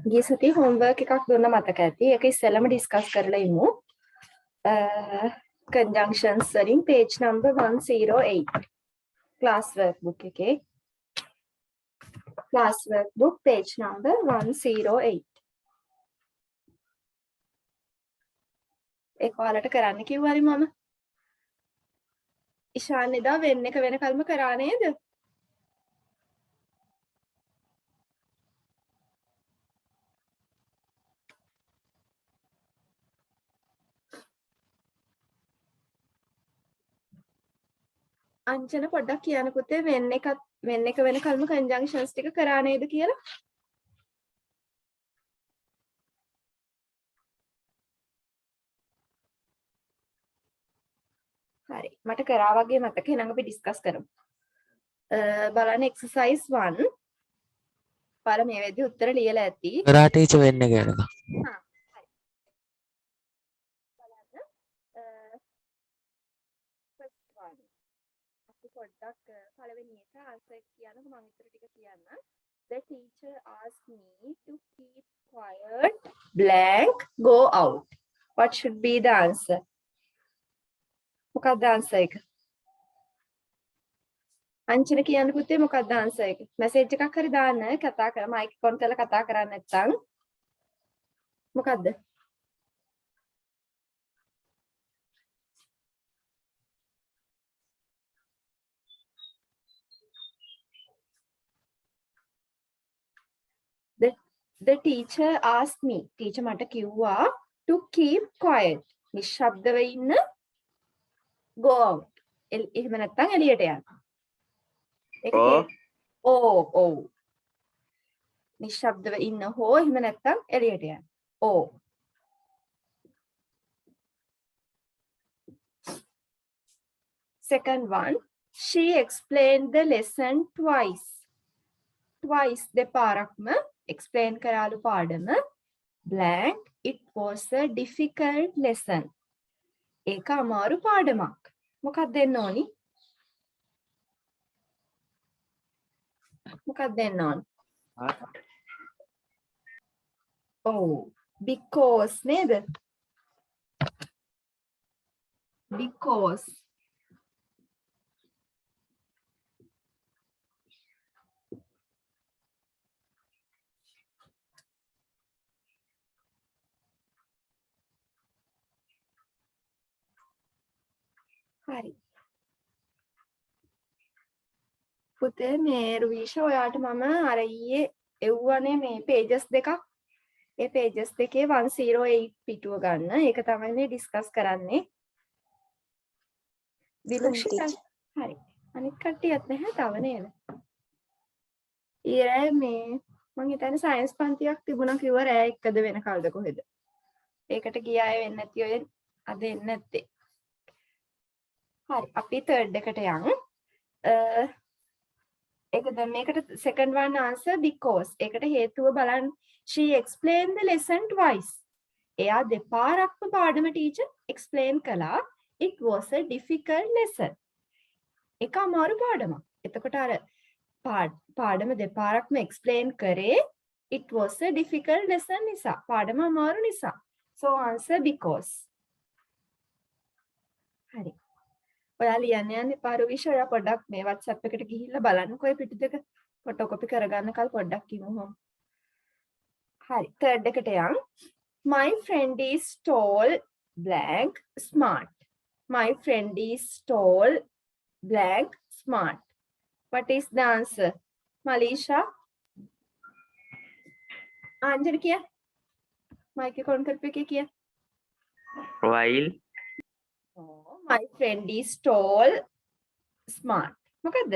ගිය සතියේ homework එකක් දුන්න මතක ඇති. ඒක ඉස්සෙල්ලම discuss කරලා ඉමු. Conjunctions වලින් page number 108. Class workbook එකේ. Class workbook page number 108. ඒක ඔයාලට කරන්න කිව්වලු මම. ඉෂාන් එදා වෙන්න එක වෙනකල්ම කරා නේද? අංජන පොඩ්ඩක් කියන්න පුතේ වෙන්න එක වෙනකල්ම conjunctions ටික කරා නේද කියලා? හරි. මට කරා වගේ මතක. එහෙනම් අපි discuss කරමු. බලන්න exercise 1. පාර මේ වෙද්දි උත්තර ලියලා ඇති. කරා ටීචර් වෙන්න කියලා. හා. හරි. බලන්න. first one. අපි පොඩ්ඩක් පළවෙනි එක answer එක කියන්නකො මම ඉතුරු ටික කියන්න. The teacher asked me to keep quiet, blank, go out. What should be the answer? මොකක්ද answer එක? අංචන කියන්න පුතේ මොකක්ද answer එක? මැසේජ් එකක් හරි දාන්න කතා කර මයික් ඔන් කරලා කතා කරන්නේ නැත්නම් මොකක්ද? The teacher asked me. teacher මට කිව්වා to keep quiet. නිශ්ශබ්දව ඉන්න. go out. එහෙම නැත්නම් එළියට යන්න. ඕ නිශ්ශබ්දව ඉන්න හෝ එහෙම නැත්නම් එළියට යන්න. ඕ second one, she explained the lesson twice. Twice දෙපාරක්ම explain කරාලු පාඩම. blank, it was a difficult lesson. ඒක අමාරු පාඩමක්. මොකක්ද දෙන්න ඕනි? මොකක්ද දෙන්න ඕනි? because නේද? because හරි. පුතේ මේ රුවිෂ ඔයාට මම අර ඊයේ එව්වනේ මේ pages දෙකක්. ඒ pages දෙකේ 108 පිටුව ගන්න. ඒක තමයි මේ discuss කරන්නේ. විලුක්ෂිත හරි. අනිත් කට්ටියත් නැහැ තව නේද? ඊයේ මේ මං හිතන්නේ සයන්ස් පන්තියක් තිබුණා කිව්ව රෑ 1ද වෙනකල්ද කොහෙද? ඒකට ගිය අය වෙන්නේ නැති ඔය අද එන්නේ නැත්තේ. හරි අපි third එකට යමු. ඒක දැන් මේකට second one answer because. ඒකට හේතුව බලන්න. She explained the lesson twice. එයා දෙපාරක්ම පාඩම teacher explain කළා. It was a difficult lesson. ඒක අමාරු පාඩමක්. එතකොට අර පාඩම දෙපාරක්ම explain කරේ it was a difficult lesson නිසා. පාඩම අමාරු නිසා. So answer because. හරි. ඔයා ලියන්න යන්න එපා රුවිෂ. ඔයා පොඩ්ඩක් මේ WhatsApp එකට ගිහිල්ලා බලන්නකෝ ඒ පිටු දෙක ෆොටෝකොපි කරගන්න කල් පොඩ්ඩක් ඉමු. හරි. third එකට යන්. My friend is tall, blank, smart. My friend is tall, blank, smart. What is the answer? Malisha? Anjali kiya? Mic ko on karpe ke kiya? While Oh, my friend is tall, smart. මොකද්ද?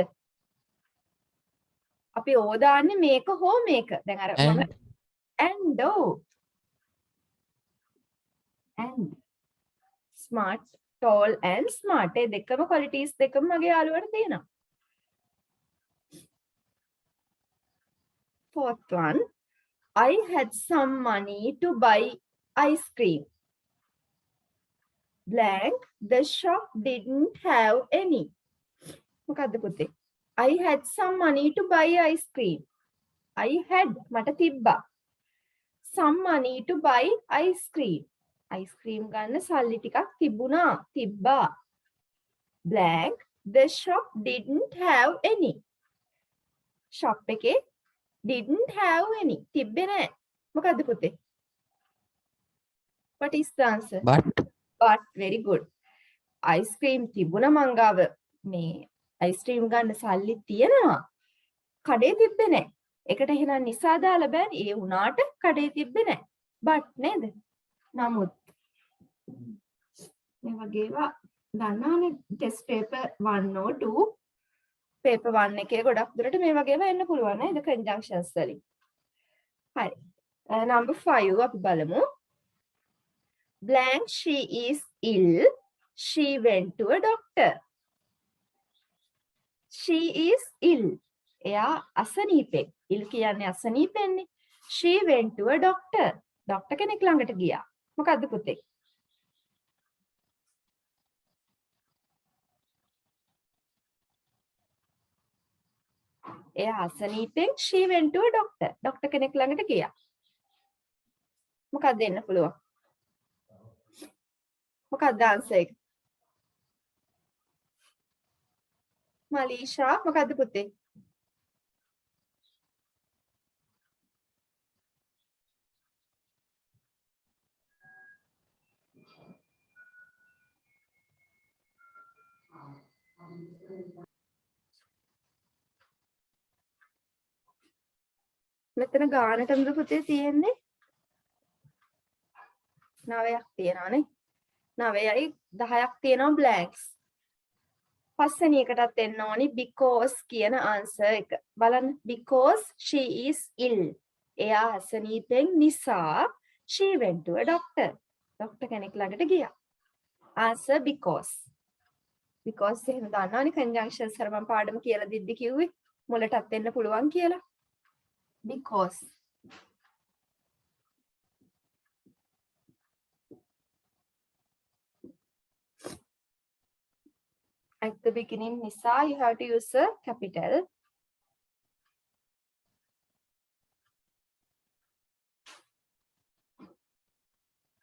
අපි ඕ දාන්නේ මේක හෝ මේක. දැන් අර මම and smart, tall and smart. ඒ දෙකම qualities දෙකම මගේ යාළුවට තියෙනවා. Fourth one, I had some money to buy ice cream. Blank, the shop didn't have any. මොකද්ද පුතේ? I had some money to buy ice cream. I had මට තිබ්බා. Some money to buy ice cream. ice cream ගන්න සල්ලි ටිකක් තිබුණා. තිබ්බා. Blank. The shop didn't have any. shop එකේ didn't have any. තිබ්බේ නැහැ. මොකද්ද පුතේ? What is the answer? But very good. ice cream තිබුණා මංගාව. මේ ice cream ගන්න සල්ලි තියෙනවා. කඩේ තිබ්බේ නැහැ. ඒකට එහෙනම් නිසා දාලා බෑනේ. ඒ වුණාට කඩේ තිබ්බේ නැහැ. but නේද? නමුත් මේ වගේවා දන්නවනේ ටෙස්ට් පේපර් 1 or 2 පේපර් 1 එකේ ගොඩක් දුරට මේ වගේවා එන්න පුළුවන් නේද conjunctions වලින්. හරි. number 5 අපි බලමු. Blank she is ill. She went to a doctor. She is ill. එයා අසනීපෙක්. ill කියන්නේ අසනීපෙන්නේ. She went to a doctor. doctor කෙනෙක් ළඟට ගියා. මොකද්ද පුතේ? එයා අසනීපෙන් she went to a doctor. doctor කෙනෙක් ළඟට ගියා. මොකක්ද දෙන්න පුළුවන්? මොකක්ද answer එක? මලීෂා මොකද්ද පුතේ? මෙතන ගානටමද පුතේ තියෙන්නේ? 9ක් තියෙනවානේ. 9යි 10ක් තියෙනවා blanks. පස්වෙනි එකටත් එන්න ඕනි because කියන answer එක. බලන්න because she is ill. එයා අසනීපෙන් නිසා she went to a doctor. doctor කෙනෙක් ළඟට ගියා. answer because. because එහෙම දන්නවනේ conjunctions හර මම පාඩම කියලා දෙද්දි කිව්වේ මුලටත් එන්න පුළුවන් කියලා. because. At the beginning, Nisa, you have to use a capital.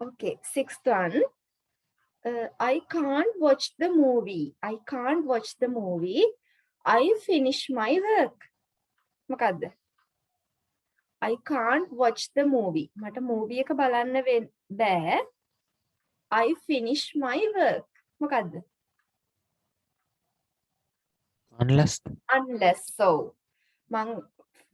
Okay, sixth one. I can't watch the movie. I can't watch the movie. I finish my work. මොකද්ද? I can't watch the movie. මට movie එක බලන්න බෑ. I finish my work. මොකද්ද? unless so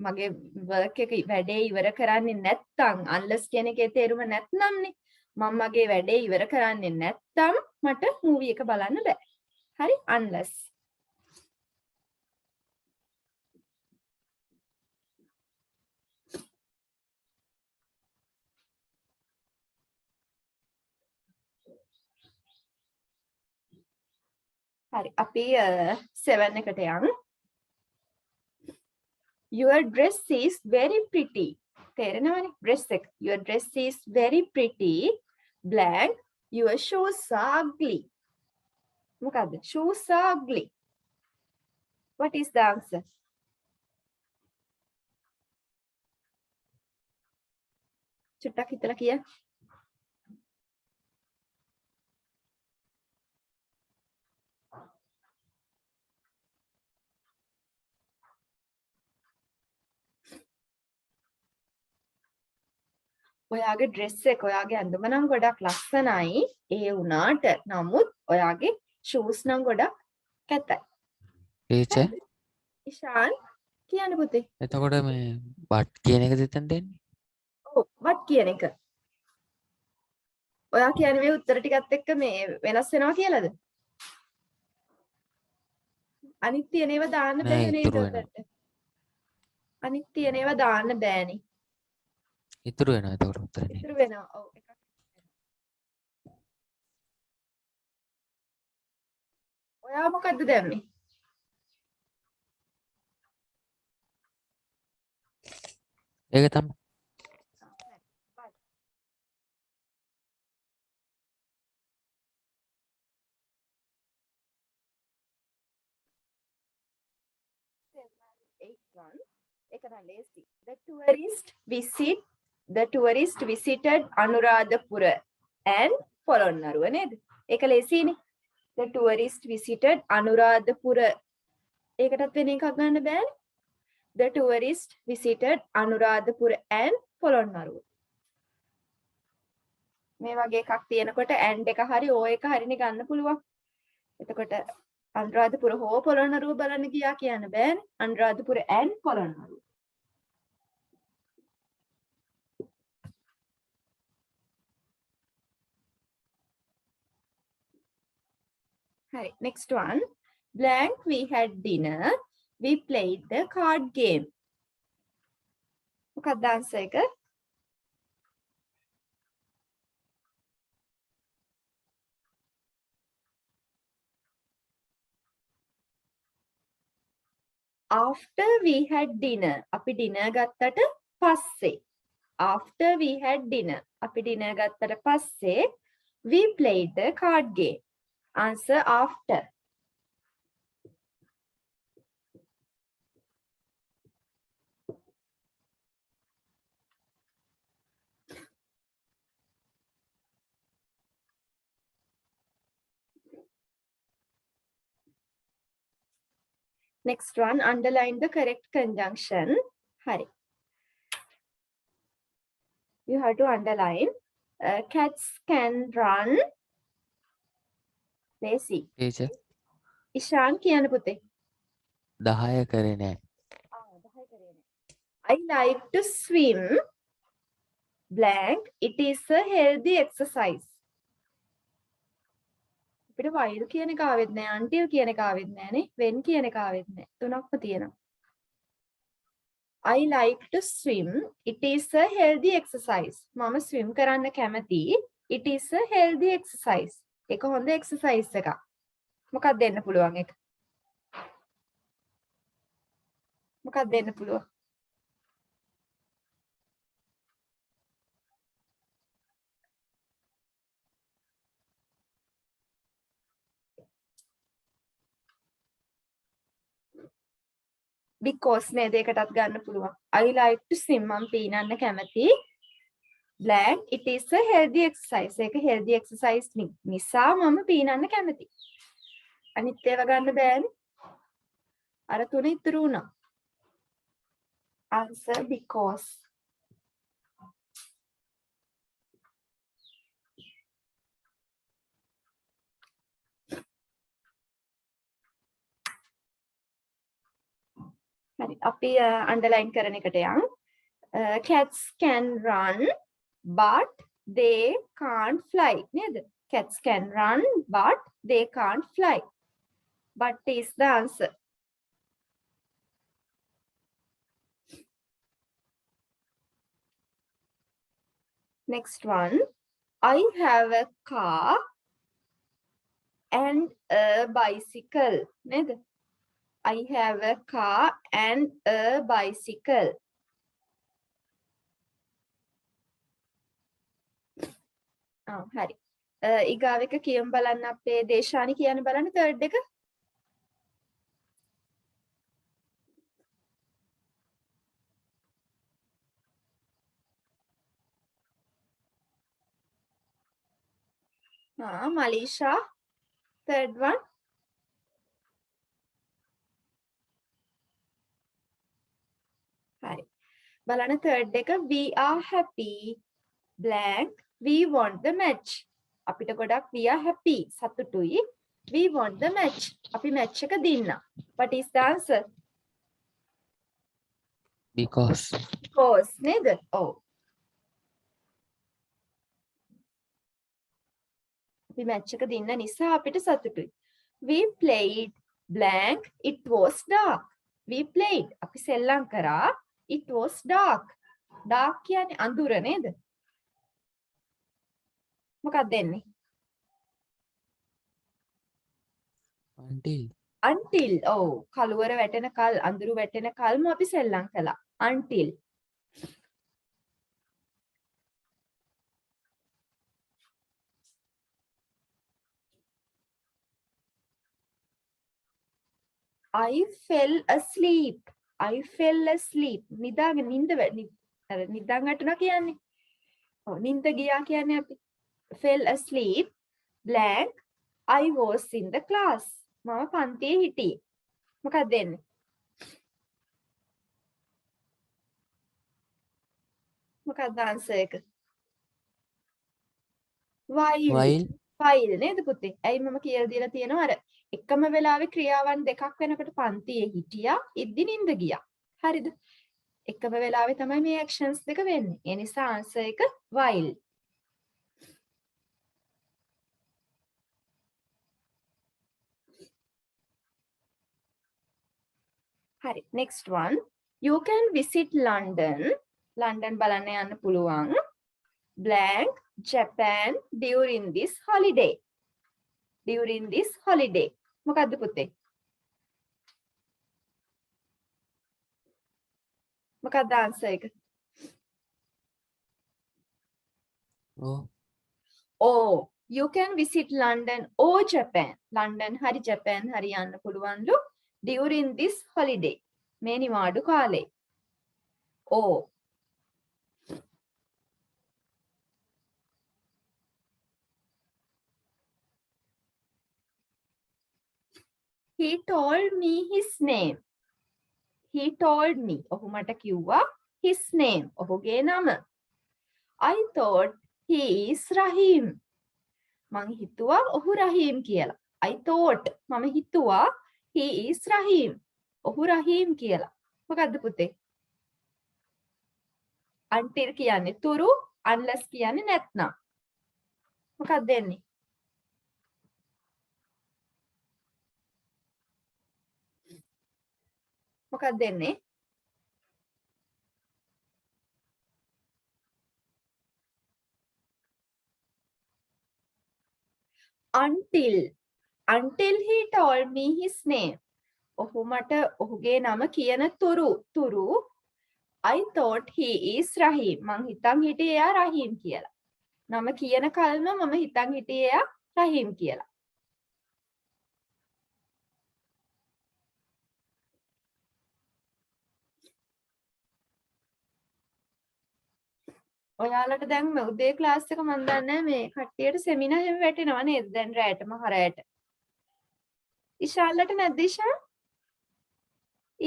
මගේ work එක වැඩේ ඉවර කරන්නේ නැත්නම් unless කියන එකේ තේරුම නැත්නම්නේ මම මගේ වැඩේ ඉවර කරන්නේ නැත්නම් මට movie එක බලන්න බෑ. හරි unless. හරි අපි 7 එකට යමු. Your dress is very pretty. තේරෙනවනේ dress එක. Your dress is very pretty. Blank. Your shoes are ugly. මොකද්ද? Shoes are ugly. What is the answer? චුට්ටක් හිතලා කියන්න. ඔයාගේ ඩ්‍රෙස් එක ඔයාගේ ඇඳුම නම් ගොඩක් ලස්සනයි. ඒ වුණාට නමුත් ඔයාගේ shoes නම් ගොඩක් කැතයි. ටීචර් ඉෂාන් කියන්න පුතේ. එතකොට මේ but කියන එක දෙතෙන් දෙන්නේ. ඔව් but කියන එක. ඔයා කියන්නේ මේ උත්තර ටිකත් එක්ක මේ වෙනස් වෙනවා කියලාද? අනිත් තියෙන ඒවා දාන්න බෑ නේද උඩට? අනිත් තියෙන ඒවා දාන්න බෑනේ. ඉතුරු වෙනවා එතකොට උත්තරේ. ඉතුරු වෙනවා. ඔව් එකක්. ඔයා මොකද්ද දැම්මේ? ඒක තමයි. එක නම් ලේසි. The tourist visited Anuradhapura and Polonnaruwa නේද? ඒක ලේසිනේ. The tourist visited Anuradhapura. ඒකටත් වෙන එකක් ගන්න බෑනේ. The tourist visited Anuradhapura and Polonnaruwa. මේ වගේ එකක් තියෙනකොට and එක හරි o එක හරිනේ ගන්න පුළුවන්. එතකොට අනුරාධපුර හෝ පොළොන්නරුව බලන්න ගියා කියන්න බෑනේ. Anuradhapura and Polonnaruwa. Hi, next one. Blank, we had dinner. We played the card game. මොකක්ද answer එක? After we had dinner. අපි dinner ගත්තට පස්සේ. After we had dinner. අපි dinner ගත්තට පස්සේ we played the card game. Answer after. Next one, underline the correct conjunction. Hari. You have to underline. Cats can run. Lazy. Teacher Ishan කියන පුතේ. 10 කරේ නෑ. I like to swim. Blank. It is a healthy exercise. අපිට while කියන එක ආවෙත් නෑ, until කියන එක ආවෙත් නෑනේ, when කියන එක ආවෙත් නෑ. තුනක්ම තියෙනවා. I like to swim. It is a healthy exercise. මම swim කරන්න කැමති. It is a healthy exercise. ඒක හොඳ exercise එකක්. මොකක්ද දෙන්න පුළුවන් එක? මොකක්ද දෙන්න පුළුවන්? because නේද ඒකටත් ගන්න පුළුවන්. I like to swim. මම පීනන්න කැමති. Blank. It is a healthy exercise. ඒක healthy exercise නිසා මම පීනන්න කැමති. අනිත් ඒවා ගන්න බෑනේ. අර තුන ඉතුරු වුණා. Answer because. හරි අපි underline කරන එකට යමු. Cats can run but they can't fly නේද? Cats can run but they can't fly. But is the answer. Next one. I have a car and a bicycle නේද? I have a car and a bicycle. හරි. ඊගාව එක කියමු බලන්න අපේ දේශානි කියන බලන්න third එක. Malisha, third one. Hi. Balana third එක we are happy. Blank. We want the match. අපිට ගොඩක් we are happy. සතුටුයි. We want the match. අපි match එක දින්න. What is the answer? because Because නේද? ඔව්. අපි match එක දින්න නිසා අපිට සතුටුයි. We played. Blank. It was dark. We played. අපි සෙල්ලම් කරා. It was dark. Dark කියන්නේ අඳුර නේද? මොකක්ද දෙන්නේ? until. ඔව්. කළුවර වැටෙන කල්, අඳුරු වැටෙන කල්ම අපි සෙල්ලම් කළා. until. I fell asleep. I fell asleep. නිදාගෙන නිින්ද අර නිදාන් වැටුණා කියන්නේ. ඔව් නිින්ද ගියා කියන්නේ අපි. Fell asleep blank I was in the class. මම පන්තියේ හිටියේ. මොකක්ද දෙන්නේ? මොකක්ද answer එක? while නේද පුතේ? ඇයි මම කියලා දීලා තියෙනවා අර එකම වෙලාවේ ක්‍රියාවන් දෙකක් වෙනකොට පන්තියේ හිටියා ඉද්දි නිින්ද ගියා. හරිද? එකම වෙලාවේ තමයි මේ actions දෙක වෙන්නේ. ඒ නිසා answer එක while. හරි. next one. You can visit London. London බලන්න යන්න පුළුවන්. blank Japan during this holiday. During this holiday. මොකද්ද පුතේ? මොකක්ද answer එක? Oh, you can visit London or Japan. London hari Japan hari යන්න පුළුවන්ලු during this holiday. මේ නිවාඩු කාලේ. Oh. He told me his name. He told me. ඔහු මට කිව්වා his name. ඔහුගේ නම. I thought he is Rahim. මං හිතුවා ඔහු රහීම් කියලා. I thought මම හිතුවා he is Rahim. ඔහු රහීම් කියලා. මොකද්ද පුතේ? until කියන්නේ තුරු, unless කියන්නේ නැත්නම්. මොකක්ද දෙන්නේ? මොකක්ද දෙන්නේ? until he told me his name. ඔහු මට ඔහුගේ නම කියන තුරු I thought he is Rahim. මං හිතන් හිටියේ එයා රහීම් කියලා. නම කියන කල්ම මම හිතන් හිටියේ එයා රහීම් කියලා. ඔයාලට දැන් මේ උදේ ක්ලාස් එක මන් දන්නේ මේ කට්ටියට සෙමිනාර් එහෙම වැටෙනව නේද දැන් රැයට මහරැයට. ඉෂාල්ලට නැද්ද ඉෂා?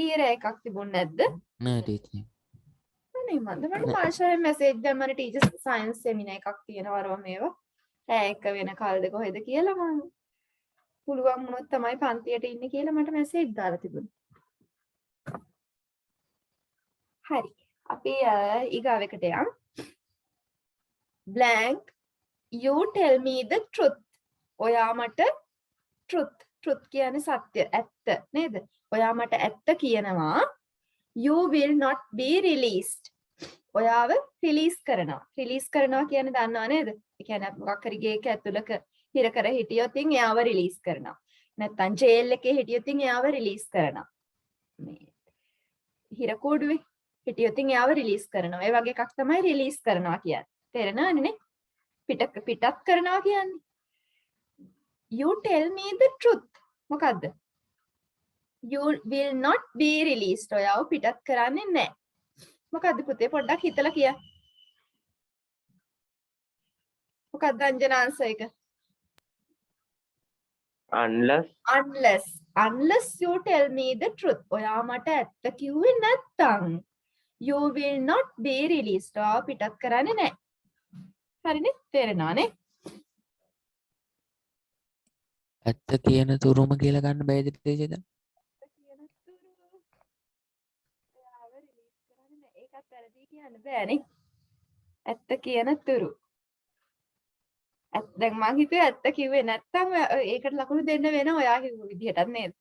ඊයේ එකක් තිබුණ නැද්ද? නෑ ටීචර්. අනේ මන්ද මට මාෂාවෙන් මැසේජ් දැම්මනේ ටීචර්ස් සයන්ස් සෙමිනාර් එකක් තියෙනවරව මේවා. රැය එක වෙන කල්ද කොහෙද කියලා මම පුළුවන් වුණොත් තමයි පන්තියට ඉන්නේ කියලා මට මැසේජ් දාලා තිබුණා. හරි. අපි ඊගාව එකට යමු. blank you tell me the truth. ඔයා මට truth කියන්නේ සත්‍ය ඇත්ත නේද? ඔයා මට ඇත්ත කියනවා. You will not be released. ඔයාව රිලීස් කරනවා. රිලීස් කරනවා කියන්නේ දන්නව නේද? ඒ කියන්නේ මොකක් හරි ගේක ඇතුළක හිර කර හිටියොත් එයාව රිලීස් කරනවා. නැත්නම් ජේල් එකේ හිටියොත් එයාව රිලීස් කරනවා. මේ හිර කෝඩුවේ හිටියොත් එයාව රිලීස් කරනවා. ඒ වගේ එකක් තමයි රිලීස් කරනවා කියන්නේ. තේරෙනවද නේ? පිටත් කරනවා කියන්නේ. You tell me the truth. මොකද්ද? You will not be released. ඔයාව පිටත් කරන්නේ නැහැ. මොකද්ද පුතේ පොඩ්ඩක් හිතලා කියන්න. මොකක්ද අංජන answer එක? Unless you tell me the truth. ඔයා මට ඇත්ත කිව්වේ නැත්තම් you will not be released. ඔයාව පිටත් කරන්නේ නැහැ. හරිනේ? තේරෙනවනේ? ඇත්ත කියන තුරුම කියලා ගන්න බෑද ටීචර් දැන්? ඒකත් වැරදි කියන්න බෑනේ. ඇත්ත කියන තුරු. දැන් මං හිතුවේ ඇත්ත කිව්වේ නැත්තම් ඒකට ලකුණු දෙන්න වෙන ඔයා කිව්ව විදිහටත් නේද?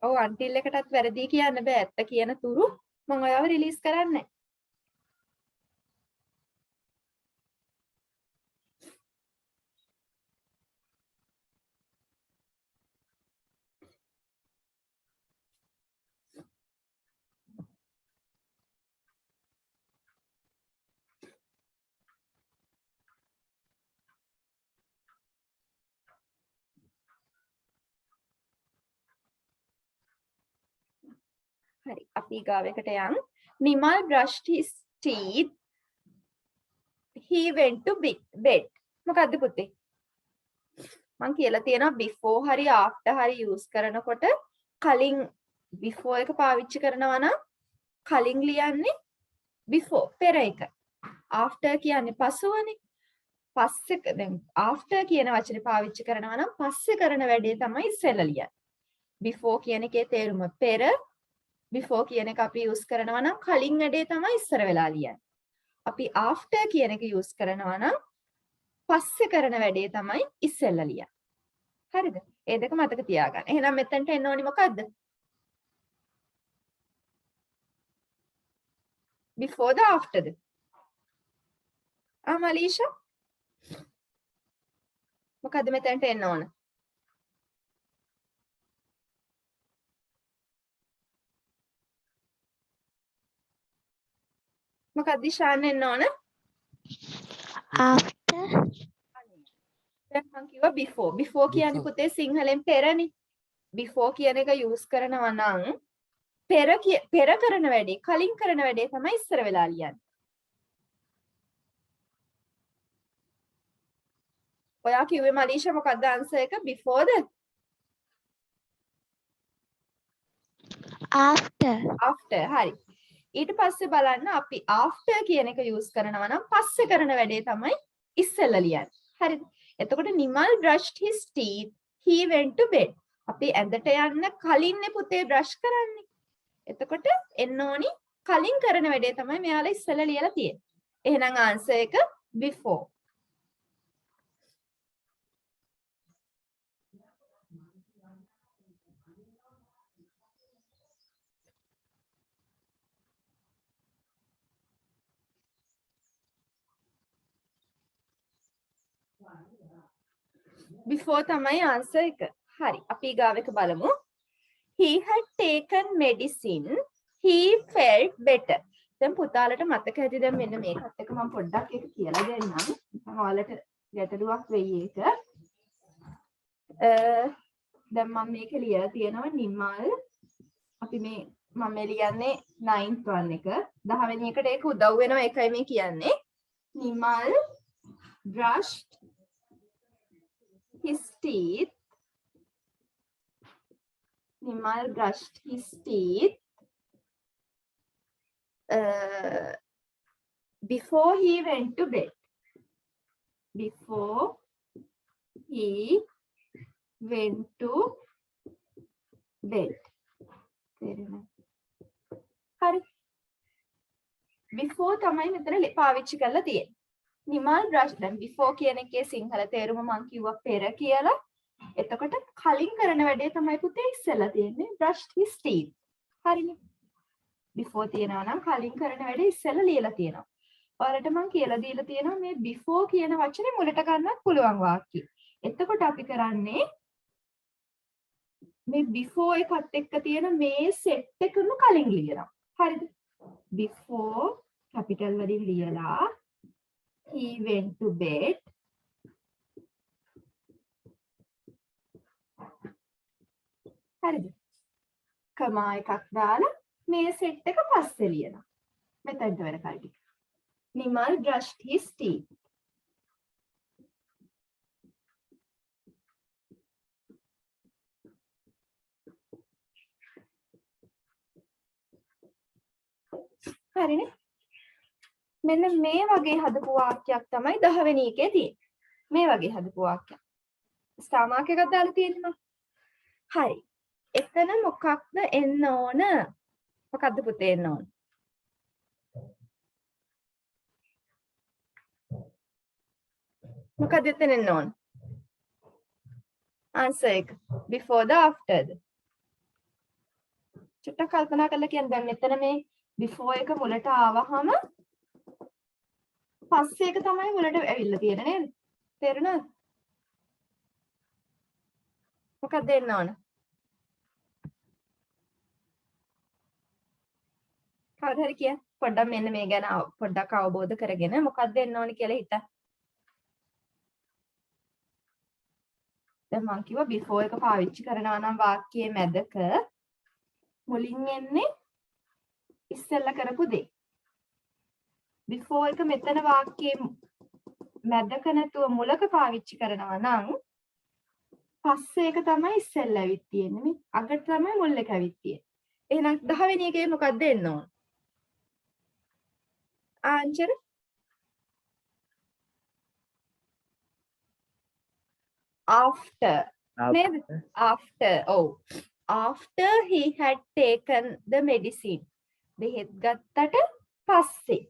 ඔව් until එකටත් වැරදි කියන්න බෑ. ඇත්ත කියන තුරු මං ඔයාව රිලීස් කරන්නේ. හරි. අපි ගාවකට යන්. Nimal brushed his teeth. He went to bed. මොකද්ද පුතේ? මම කියලා තියෙනවා before හරි after හරි use කරනකොට කලින් before එක පාවිච්චි කරනවා නම් කලින් ලියන්නේ before පෙර එක. after කියන්නේ පසුවනේ. පස්සේ දැන් after කියන වචනේ පාවිච්චි කරනවා නම් පස්සේ කරන වැඩේ තමයි ඉස්සෙල්ලා ලියන්නේ. before කියන එකේ තේරුම පෙර, before කියන එක අපි use කරනවා නම් කලින් වැඩේ තමයි ඉස්සර වෙලා ලියන්නේ. අපි after කියන එක use කරනවා නම් පස්සේ කරන වැඩේ තමයි ඉස්සෙල්ලා ලියන්නේ. හරිද? ඒ දෙක මතක තියාගන්න. එහෙනම් මෙතනට එන්න ඕනි මොකද්ද? before the after ද? මලීෂා මොකද්ද මෙතනට එන්න ඕන? මොකක්ද ශාන් එන්න ඕන? after දැන් මම කිව්වා before. before කියන්නේ පුතේ සිංහලෙන් පෙරනේ. before කියන එක use කරනවා නම් පෙර කරන වැඩේ කලින් කරන වැඩේ තමයි ඉස්සර වෙලා ලියන්නේ. ඔයා කිව්වේ මලීෂා මොකක්ද answer එක? before ද? after. හරි. ඊට පස්සේ බලන්න අපි after කියන එක use කරනවා නම් පස්සේ කරන වැඩේ තමයි ඉස්සෙල්ලා ලියන්නේ. හරිද? එතකොට Nimal brushed his teeth. He went to bed. අපි ඇඳට යන්න කලින්නේ පුතේ brush කරන්නේ. එතකොට එන්න ඕනි කලින් කරන වැඩේ තමයි මෙයාලා ඉස්සෙල්ලා ලියලා තියෙන්නේ. එහෙනම් answer එක before. before තමයි answer එක. හරි. අපි ගාව එක බලමු. He had taken medicine. He felt better. දැන් පුතාලට මතක ඇති දැන් මෙන්න මේකත් එක්ක මම පොඩ්ඩක් ඒක කියලා දෙන්නම්. ඔයාලට ගැටලුවක් වෙයි ඒක. දැන් මම මේක ලියලා තියෙනවා නිමල්. අපි මේ මම ලියන්නේ 9th one එක. 10 වෙනි එකට ඒක උදව් වෙනවා ඒකයි මේ කියන්නේ. Nimal brushed his teeth. Nimal brushed his teeth before he went to bed. Before he went to bed. හරි. before තමයි මෙතන පාවිච්චි කරලා තියෙන්නේ. නිමල් brush දැන් before කියන එකේ සිංහල තේරුම මම කිව්වා පෙර කියලා. එතකොට කලින් කරන වැඩේ තමයි පුතේ ඉස්සෙල්ලා තියෙන්නේ brushed his teeth. හරිනේ. before තියනවා නම් කලින් කරන වැඩේ ඉස්සෙල්ලා ලියලා තියෙනවා. ඔයාලට මම කියලා දීලා තියෙනවා මේ before කියන වචනේ මුලට ගන්නත් පුළුවන් වාක්‍ය. එතකොට අපි කරන්නේ මේ before එකත් එක්ක තියෙන මේ set එකම කලින් ලියනවා. හරිද? before capital වලින් ලියලා he went to bed. හරිද? කමා එකක් දාලා මේ සෙට් එක පස්සේ ලියනවා. මෙතනට වෙනකල් ටික. Nimal brushed his teeth. හරිනේ? මෙන්න මේ වගේ හදපු වාක්‍යයක් තමයි 10 වෙනි එකේ තියෙන්නේ. මේ වගේ හදපු වාක්‍යයක්. ස්ටාර් මාක් එකක් දාලා තියෙනවා. හරි. එතන මොකක්ද එන්න ඕන? මොකක්ද පුතේ එන්න ඕන? මොකක්ද එතන එන්න ඕන? answer එක. before the after ද? චුට්ටක් කල්පනා කරලා කියන්න. දැන් මෙතන මේ before එක මුලට ආවහම පස්සේ එක තමයි මුලට ඇවිල්ලා තියෙන්නේ නේද? තේරුණාද? මොකක්ද එන්න ඕන? කවුරු හරි කියන්න. පොඩ්ඩක් මෙන්න මේ ගැන පොඩ්ඩක් අවබෝධ කරගෙන මොකක්ද එන්න ඕනි කියලා හිතන්න. දැන් මම කිව්වා before එක පාවිච්චි කරනවා නම් වාක්‍යයේ මැදක මුලින් එන්නේ ඉස්සෙල්ලා කරපු දේ. before එක මෙතන වාක්‍යයේ මැදක නැතුව මුලක පාවිච්චි කරනවා නම් පස්සේ එක තමයි ඉස්සෙල්ලා ඇවිත් තියෙන්නේ. මේ අගට තමයි මුල් එක ඇවිත් තියෙන්නේ. එහෙනම් 10 වෙනි එකේ මොකක්ද එන්න ඕන? Answer after. නේද? after. ඔව්. after he had taken the medicine. බෙහෙත් ගත්තට පස්සේ.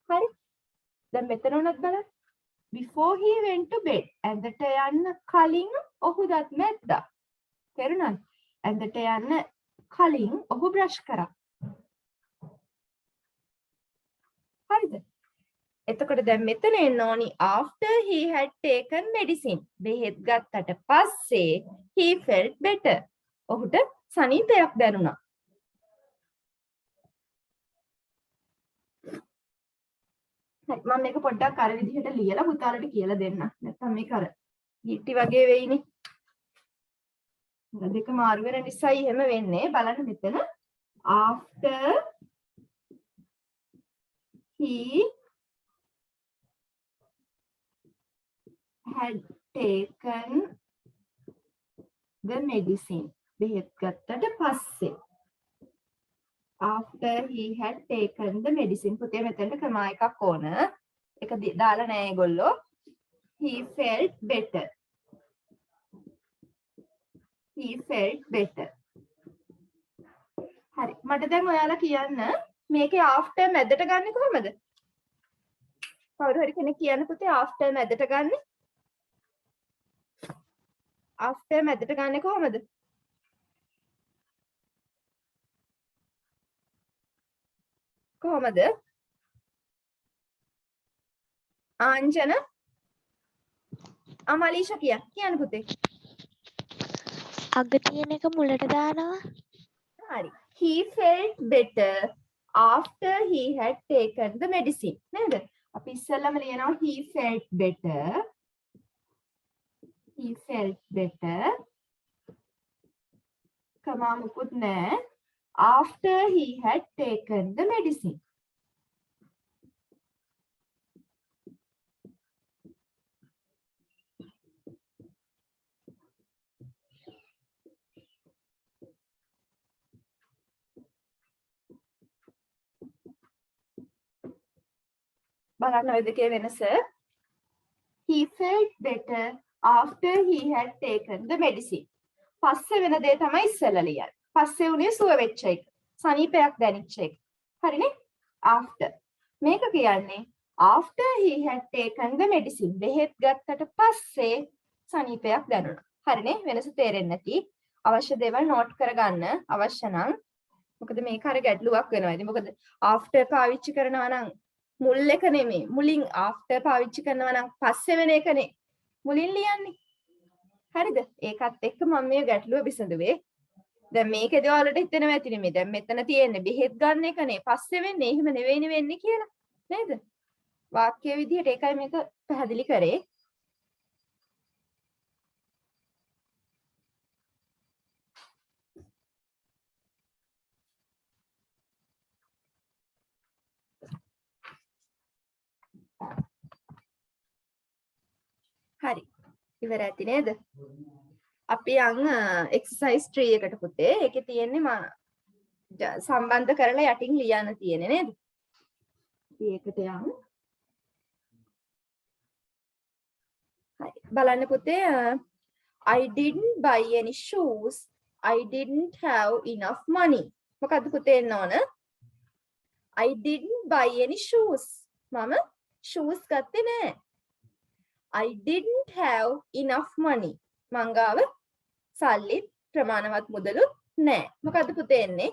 හරි. දැන් මෙතන උනත් බලන්න. before he went to bed. ඇඳට යන්න කලින් ඔහු දත් මැද්දා. තේරුණාද? ඇඳට යන්න කලින් ඔහු බ්‍රෂ් කරා. හරිද? එතකොට දැන් මෙතන එන්න ඕනි after he had taken medicine. බෙහෙත් ගත්තට පස්සේ he felt better. ඔහුට සනීපයක් දැනුණා. හරි මම මේක පොඩ්ඩක් අර විදිහට ලියලා පුතාලට කියලා දෙන්න. නැත්නම් මේක අර ගිටි වගේ වෙයිනේ. දෙක මාරු වෙන නිසායි එහෙම වෙන්නේ. බලන්න මෙතන after he had taken the medicine. බෙහෙත් ගත්තට පස්සේ. after he had taken the medicine. පුතේ මෙතනට ක්‍රම එකක් ඕන. ඒක දාලා නැහැ ඒගොල්ලෝ. he felt better. he felt better. හරි. මට දැන් ඔයාලා කියන්න මේකේ after මැදට ගන්නෙ කොහමද? කවුරු හරි කෙනෙක් කියන්න පුතේ after මැදට ගන්නෙ? after මැදට ගන්නෙ කොහමද? කොහමද? ආංජන අමලීෂා කියන්න පුතේ. අග තියෙන එක මුලට දානවා. හරි. he felt better after he had taken the medicine. නේද? අපි ඉස්සෙල්ලාම ලියනවා he felt better. he felt better. කමා මුකුත් නැහැ. after he had taken the medicine. බලන්න ඔය දෙකේ වෙනස. he felt better after he had taken the medicine. පස්සේ වෙන දේ තමයි ඉස්සෙල්ලා ලියන්නේ. පස්සේ උනේ සුව වෙච්ච එක. සනීපයක් දැනෙච්ච එක. හරිනේ? after. මේක කියන්නේ after he had taken the medicine. බෙහෙත් ගත්තට පස්සේ සනීපයක් දැනුණා. හරිනේ? වෙනස තේරෙන්නේ නැති. අවශ්‍ය දේවල් නෝට් කරගන්න අවශ්‍ය නම්. මොකද මේක හරිය ගැටලුවක් වෙනවා. ඉතින් මොකද after පාවිච්චි කරනවා නම් මුල් එක නෙමෙයි. මුලින් after පාවිච්චි කරනවා නම් පස්සේ වෙන එකනේ මුලින් ලියන්නේ. හරිද? ඒකත් එක්ක මම මේ ගැටලුව විසඳුවේ. දැන් මේකේදී ඔයාලට හිතෙනවා ඇතිනේ මේ දැන් මෙතන තියෙන්නේ බෙහෙත් ගන්න එකනේ පස්සේ වෙන්නේ. එහෙම නෙවෙයිනේ වෙන්නේ කියලා. නේද? වාක්‍ය විදිහට ඒකයි මේක පැහැදිලි කරේ. හරි. ඉවර ඇති නේද? අපි යන් එක්සර්සයිස් 3 එකට පුතේ. ඒකේ තියෙන්නේ සම්බන්ධ කරලා යටින් ලියන්න තියෙන්නේ නේද? අපි ඒකට යමු. හරි. බලන්න පුතේ I didn't buy any shoes. I didn't have enough money. මොකද්ද පුතේ එන්න ඕන? I didn't buy any shoes. මම shoes ගත්තේ නෑ. I didn't have enough money. මං ගාව සල්ලි ප්‍රමාණවත් මුදලුත් නෑ. මොකද්ද පුතේ එන්නේ?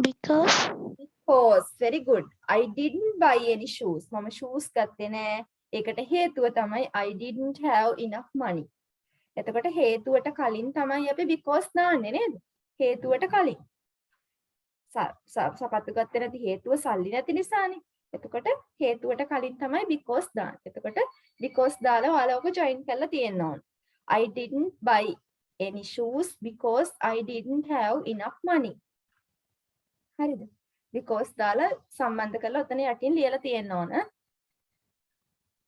because very good. I didn't buy any shoes. මම shoes ගත්තේ නෑ. ඒකට හේතුව තමයි I didn't have enough money. එතකොට හේතුවට කලින් තමයි අපි because දාන්නේ නේද? හේතුවට කලින්. සපත්තු ගත්තේ නැති හේතුව සල්ලි නැති නිසානේ. එතකොට හේතුවට කලින් තමයි because දාන්නේ. එතකොට because දාලා ඔයාලා ඔක join කරලා තියෙන්න ඕන. I didn't buy any shoes because I didn't have enough money. හරිද? because දාලා සම්බන්ධ කරලා ඔතන යටින් ලියලා තියෙන්න ඕන.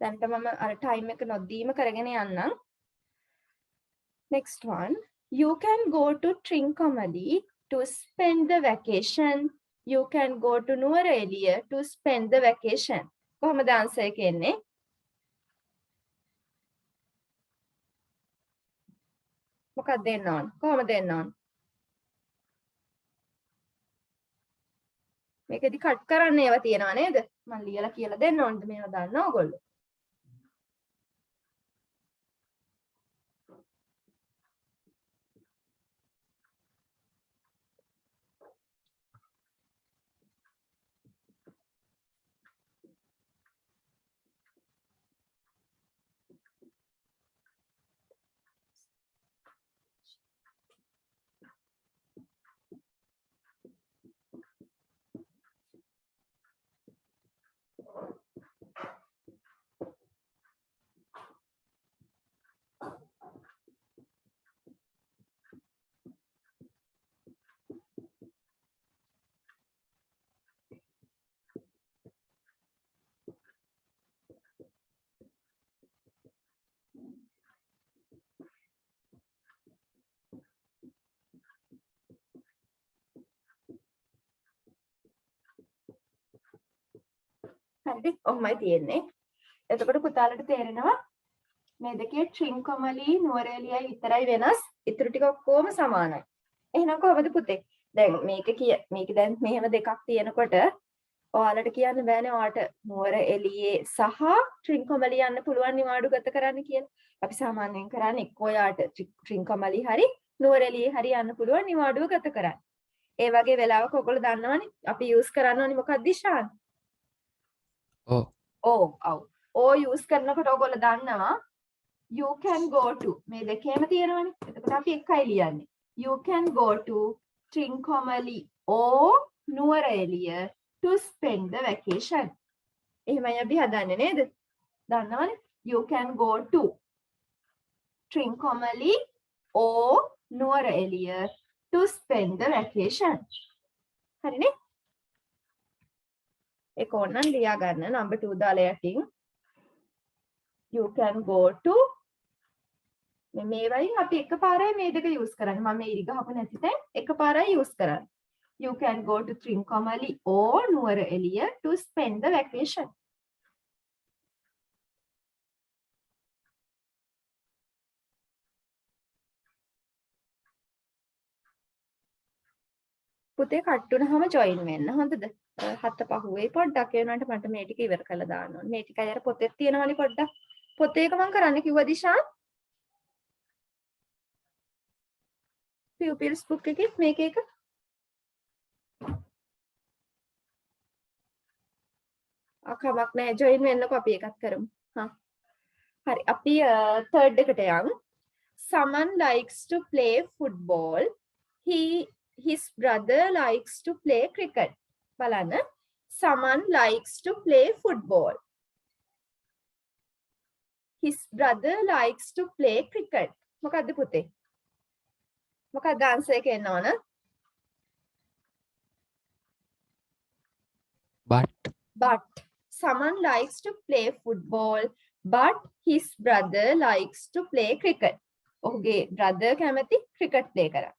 දැන්ට මම අර ටයිම් එක නොදීම කරගෙන යන්නම්. Next one. You can go to Trincomalee to spend the vacation. You can go to Nuwara to spend the vacation. කොහොමද answer එක එන්නේ? මොකක්ද දෙන්න ඕන? කොහොමද දෙන්න ඕන? මේකෙදි කට් කරන්න ඒවා තියෙනවා නේද? මම ලියලා කියලා දෙන්න ඕනද මේවා දන්න ඕගොල්ලෝ? හරිද? ඔහොමයි තියෙන්නේ. එතකොට පුතාලට තේරෙනවා මේ දෙකේ Trincomalee Nuwara විතරයි වෙනස්. ඊටු ටික ඔක්කොම සමානයි. එහෙනම් කොහොමද පුතේ? දැන් මේක දැන් මෙහෙම දෙකක් තියෙනකොට ඔයාලට කියන්න බෑනේ ඔයාලට Nuwara සහ Trincomalee යන්න පුළුවන් නිවාඩු ගත කරන්න කියලා. අපි සාමාන්‍යයෙන් කරන්නේ එක්ක ඔයාලට Trincomalee හරි Nuwara හරි යන්න පුළුවන් නිවාඩුව ගත කරන්න. ඒ වගේ වෙලාවක ඔයගොල්ලෝ දන්නවනේ අපි යූස් කරන්න ඕනේ මොකක්ද ශාන්? ඔව් යූස් කරනකොට ඔයගොල්ලෝ දන්නවා you can go to මේ දෙකේම තියෙනවනේ. එතකොට අපි එකයි ලියන්නේ. You can go to Trincomalee or Nuwara to spend the vacation. එහෙමයි අපි හදන්නේ නේද? දන්නවනේ. You can go to Trincomalee or Nuwara to spend the vacation. හරිනේ? ඒක ඕනනම් ලියා ගන්න number 2 දාලා යටින්. You can go to මේ වයින් අපි එකපාරයි මේ දෙක යූස් කරන්නේ. මම මේ ඉරි ගහපු නැති තැන් එකපාරයි යූස් කරන්නේ. You can go to Trincomalee or Nuwara to spend the vacation. පුතේ කට් වුණාම join වෙන්න හොඳද? 7 පහුවේ පොඩ්ඩක් වෙනවට මට මේ ටික ඉවර කරලා දාන්න ඕනේ. මේ ටිකයි අර පොතේ තියෙනවනේ පොඩ්ඩක්. පොතේ එක මම කරන්න කිව්වද ශාන්? pupils book එකේ මේක එක කමක් නැහැ join වෙන්නකො අපි එකක් කරමු. හරි අපි third එකට යමු. Someone likes to play football. His brother likes to play cricket. බලන්න. Someone likes to play football. His brother likes to play cricket. මොකද්ද පුතේ? මොකක්ද answer එක එන්න ඕන? But someone likes to play football, but his brother likes to play cricket. ඔහුගේ brother කැමති cricket play කරන්න.